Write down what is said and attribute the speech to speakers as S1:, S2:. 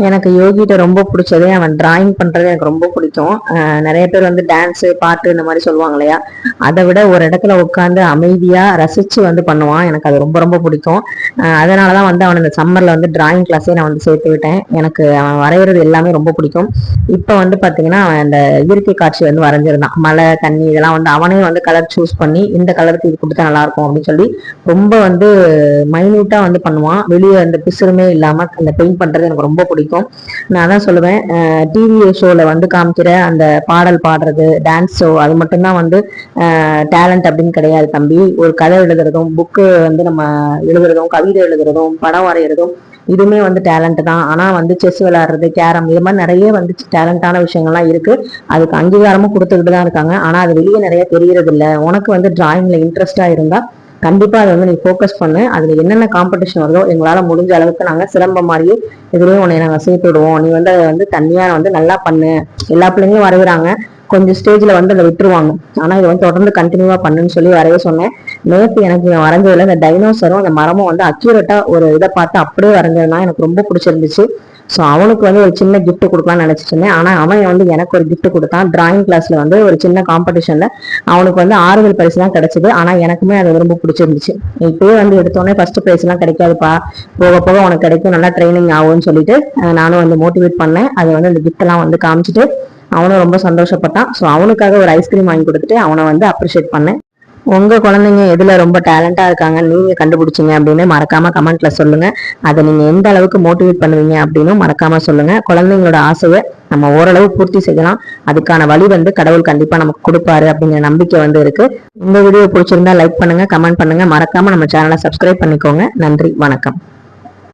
S1: எனக்கு யோகிட்ட ரொம்ப பிடிச்சது அவன் டிராயிங் பண்றது எனக்கு ரொம்ப பிடிக்கும். நிறைய பேர் வந்து டான்ஸு பாட்டு இந்த மாதிரி சொல்லுவாங்க இல்லையா, அதை விட ஒரு இடத்துல உட்காந்து அமைதியா ரசிச்சு வந்து பண்ணுவான். எனக்கு அது ரொம்ப ரொம்ப பிடிக்கும். அதனாலதான் வந்து அவன் இந்த சம்மர்ல வந்து டிராயிங் கிளாஸே நான் வந்து சேர்த்து விட்டேன். எனக்கு அவன் வரைகிறது எல்லாமே ரொம்ப பிடிக்கும். இப்ப வந்து பாத்தீங்கன்னா அவன் அந்த இயற்கை காட்சி வந்து வரைஞ்சிருந்தான். மலை தண்ணி இதெல்லாம் வந்து அவனே வந்து கலர் சூஸ் பண்ணி இந்த கலருக்கு இது கொடுத்தா நல்லா இருக்கும் அப்படின்னு சொல்லி ரொம்ப வந்து மைன்யூட்டா வந்து பண்ணுவான். வெளியே அந்த பிசுறுமே இல்லாம அந்த பெயிண்ட் பண்றது எனக்கு ரொம்ப பிடிக்கும். நான் தான் சொல்லுவேன், டிவி ஷோல வந்து காமிக்கிற அந்த பாடல் பாடுறது, டான்ஸ் ஷோ, அது மட்டும்தான் வந்து டேலண்ட் அப்படின்னு கிடையாது தம்பி. ஒரு கதை எழுதுறதும், புக்கு வந்து நம்ம எழுதுறதும், கவிதை எழுதுறதும், படம் வரைகிறதும், இதுவுமே வந்து டேலண்ட் தான். ஆனா வந்து செஸ் விளையாடுறது, கேரம், இது மாதிரி நிறைய வந்து டேலண்டான விஷயங்கள்லாம் இருக்கு. அதுக்கு அங்கீகாரமும் கொடுத்துக்கிட்டு தான் இருக்காங்க. ஆனா அது வெளியே நிறைய தெரியறது இல்லை. உனக்கு வந்து டிராயிங்ல இன்ட்ரெஸ்டா இருந்தா கண்டிப்பா அதை வந்து நீ ஃபோக்கஸ் பண்ணு. அதுல என்னென்ன காம்படிஷன் வருதோ எங்களால முடிஞ்ச அளவுக்கு நாங்க சிலம்பம் மாதிரியே இதுலயும் உன்னை நாங்க சேர்த்து விடுவோம். நீ வந்து அதை வந்து தனியா வந்து நல்லா பண்ணு. எல்லா பிள்ளைங்களும் வரைகிறாங்க, கொஞ்சம் ஸ்டேஜ்ல வந்து அதை விட்டுருவாங்க. ஆனா இதை வந்து தொடர்ந்து கண்டினியூவா பண்ணுன்னு சொல்லி வரைய சொன்னேன். நேற்று எனக்கு வரைஞ்சதுல இந்த டைனோசரும் அந்த மரமும் வந்து அக்யூரேட்டா ஒரு இதை பார்த்து அப்படியே வரைஞ்சதுனா எனக்கு ரொம்ப பிடிச்சிருந்துச்சு. ஸோ அவனுக்கு வந்து ஒரு சின்ன கிஃப்ட் கொடுக்கலாம்னு நினைச்சிட்டு இருந்தேன். ஆனா அவன் வந்து எனக்கு ஒரு கிஃப்ட் கொடுத்தான். டிராயிங் கிளாஸ்ல வந்து ஒரு சின்ன காம்படிஷன்ல அவனுக்கு வந்து ஆறுதல் பரிசு தான் கிடைச்சது. ஆனா எனக்குமே அது ரொம்ப பிடிச்சிருந்துச்சு. இப்பவே வந்து எடுத்தோடனே ஃபர்ஸ்ட் பிரைஸ் எல்லாம் கிடைக்காதுப்பா, போக போக உனக்கு கிடைக்கும், நல்லா ட்ரைனிங் ஆகும்னு சொல்லிட்டு நானும் வந்து மோட்டிவேட் பண்ணேன். அது வந்து அந்த கிஃப்ட் எல்லாம் வந்து காமிச்சிட்டு அவனும் ரொம்ப சந்தோஷப்பட்டான். ஸோ அவனுக்காக ஒரு ஐஸ்கிரீம் வாங்கி கொடுத்துட்டு அவனை வந்து அப்ரிஷியேட் பண்ணேன். உங்க குழந்தைங்க எதுல ரொம்ப டேலண்டா இருக்காங்க நீங்க கண்டுபிடிச்சீங்க அப்படின்னு மறக்காம கமெண்ட்ல சொல்லுங்க. அதை நீங்க எந்த அளவுக்கு மோட்டிவேட் பண்ணுவீங்க அப்படின்னு மறக்காம சொல்லுங்க. குழந்தைங்களோட ஆசையை நம்ம ஓரளவு பூர்த்தி செய்யலாம். அதுக்கான வழி வந்து கடவுள் கண்டிப்பா நமக்கு கொடுப்பாரு அப்படிங்கிற நம்பிக்கை வந்து இருக்கு. இந்த வீடியோ பிடிச்சிருந்தா லைக் பண்ணுங்க, கமெண்ட் பண்ணுங்க, மறக்காம நம்ம சேனலை சப்ஸ்கிரைப் பண்ணிக்கோங்க. நன்றி, வணக்கம்.